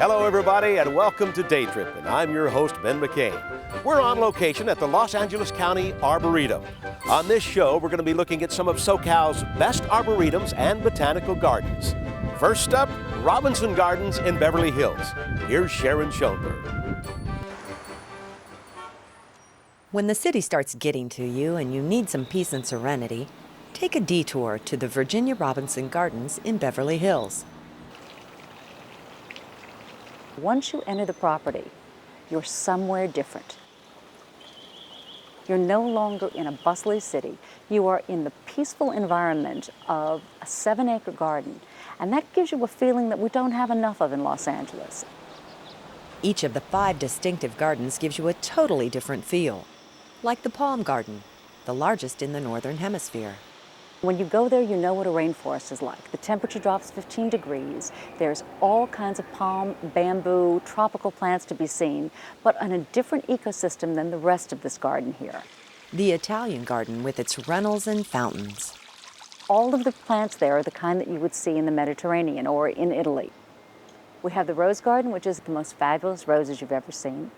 Hello everybody and welcome to Day Trippin'. I'm your host, Ben McCain. We're on location at the Los Angeles County Arboretum. On this show, we're going to be looking at some of SoCal's best arboretums and botanical gardens. First up, Robinson Gardens in Beverly Hills. Here's Sharon Schoenberg. When the city starts getting to you and you need some peace and serenity, take a detour to the Virginia Robinson Gardens in Beverly Hills. Once you enter the property, you're somewhere different. You're no longer in a bustling city. You are in the peaceful environment of a 7-acre garden, and that gives you a feeling that we don't have enough of in Los Angeles. Each of the 5 distinctive gardens gives you a totally different feel, like the Palm Garden, the largest in the Northern Hemisphere. When you go there, you know what a rainforest is like. The temperature drops 15 degrees. There's all kinds of palm, bamboo, tropical plants to be seen, but on a different ecosystem than the rest of this garden here. The Italian Garden with its runnels and fountains. All of the plants there are the kind that you would see in the Mediterranean or in Italy. We have the Rose Garden, which is the most fabulous roses you've ever seen.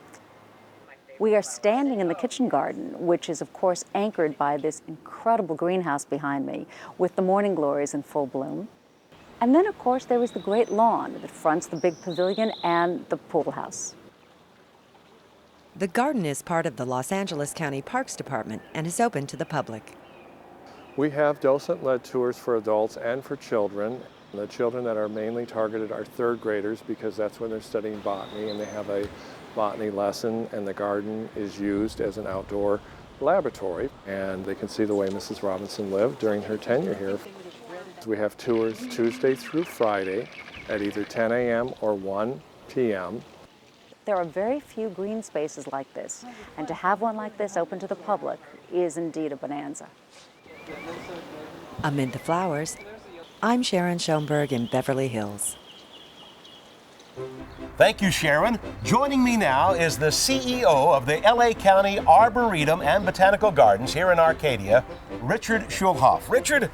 We are standing in the kitchen garden, which is of course anchored by this incredible greenhouse behind me with the morning glories in full bloom. And then of course there is the great lawn that fronts the big pavilion and the pool house. The garden is part of the Los Angeles County Parks Department and is open to the public. We have docent-led tours for adults and for children. The children that are mainly targeted are 3rd graders because that's when they're studying botany, and they have a botany lesson, and the garden is used as an outdoor laboratory, and they can see the way Mrs. Robinson lived during her tenure here. We have tours Tuesday through Friday at either 10 a.m. or 1 p.m. There are very few green spaces like this, and to have one like this open to the public is indeed a bonanza. Amid the flowers, I'm Sharon Schoenberg in Beverly Hills. Thank you, Sharon. Joining me now is the CEO of the LA County Arboretum and Botanical Gardens here in Arcadia, Richard Schulhoff. Richard,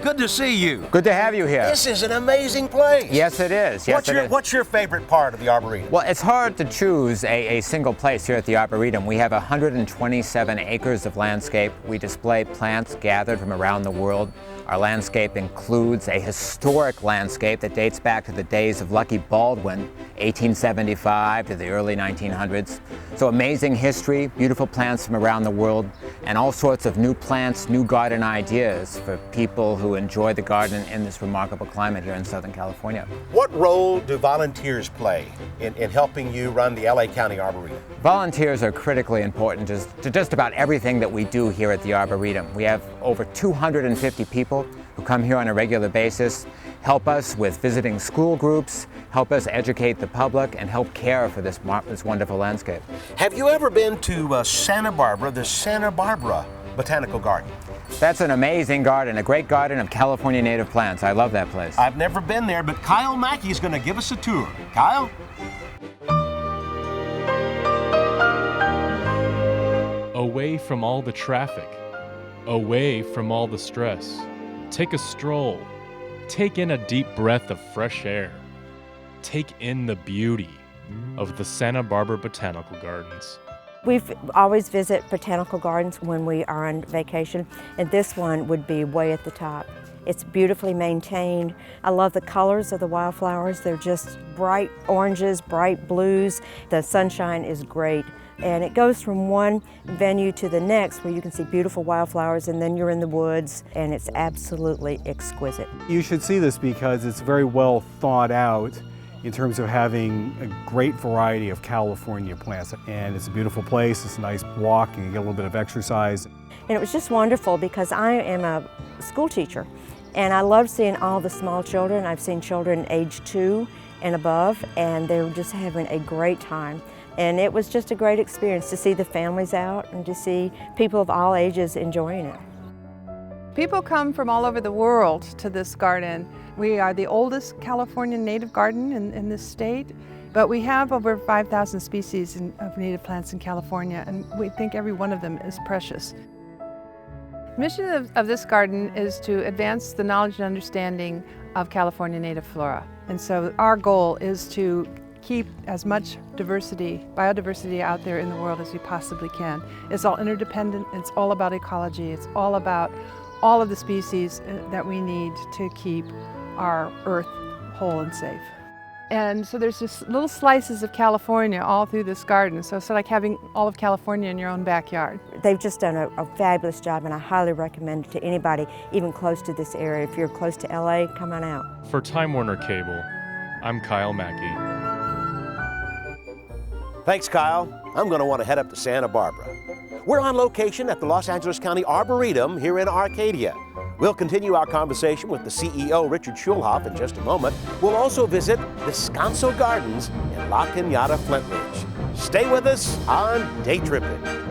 good to see you. Good to have you here. This is an amazing place. Yes, it is. Yes, What's your favorite part of the Arboretum? Well, it's hard to choose a single place here at the Arboretum. We have 127 acres of landscape. We display plants gathered from around the world. Our landscape includes a historic landscape that dates back to the days of Lucky Baldwin, 1875 to the early 1900s. So amazing history, beautiful plants from around the world, and all sorts of new plants, new garden ideas for people who enjoy the garden in this remarkable climate here in Southern California. What role do volunteers play in helping you run the LA County Arboretum? Volunteers are critically important to just about everything that we do here at the Arboretum. We have over 250 people who come here on a regular basis, help us with visiting school groups, help us educate the public, and help care for this wonderful landscape. Have you ever been to Santa Barbara Botanical Garden? That's an amazing garden, a great garden of California native plants. I love that place. I've never been there, but Kyle Mackey is going to give us a tour. Kyle? Away from all the traffic, away from all the stress. Take a stroll. Take in a deep breath of fresh air. Take in the beauty of the Santa Barbara Botanical Gardens. We always visit botanical gardens when we are on vacation, and this one would be way at the top. It's beautifully maintained. I love the colors of the wildflowers. They're just bright oranges, bright blues. The sunshine is great. And it goes from one venue to the next where you can see beautiful wildflowers, and then you're in the woods, and it's absolutely exquisite. You should see this because it's very well thought out in terms of having a great variety of California plants. And it's a beautiful place, it's a nice walk, and you get a little bit of exercise. And it was just wonderful because I am a school teacher, and I love seeing all the small children. I've seen children age 2 and above, and they're just having a great time. And it was just a great experience to see the families out and to see people of all ages enjoying it. People come from all over the world to this garden. We are the oldest California native garden in this state, but we have over 5,000 species of native plants in California, and we think every one of them is precious. The mission of this garden is to advance the knowledge and understanding of California native flora. And so our goal is to keep as much biodiversity out there in the world as we possibly can. It's all interdependent, it's all about ecology, it's all about all of the species that we need to keep our Earth whole and safe. And so there's just little slices of California all through this garden. So it's like having all of California in your own backyard. They've just done a fabulous job, and I highly recommend it to anybody even close to this area. If you're close to LA, come on out. For Time Warner Cable, I'm Kyle Mackey. Thanks, Kyle. I'm going to want to head up to Santa Barbara. We're on location at the Los Angeles County Arboretum here in Arcadia. We'll continue our conversation with the CEO, Richard Schulhoff, in just a moment. We'll also visit Descanso Gardens in La Cañada, Flint Ridge. Stay with us on Day Tripping.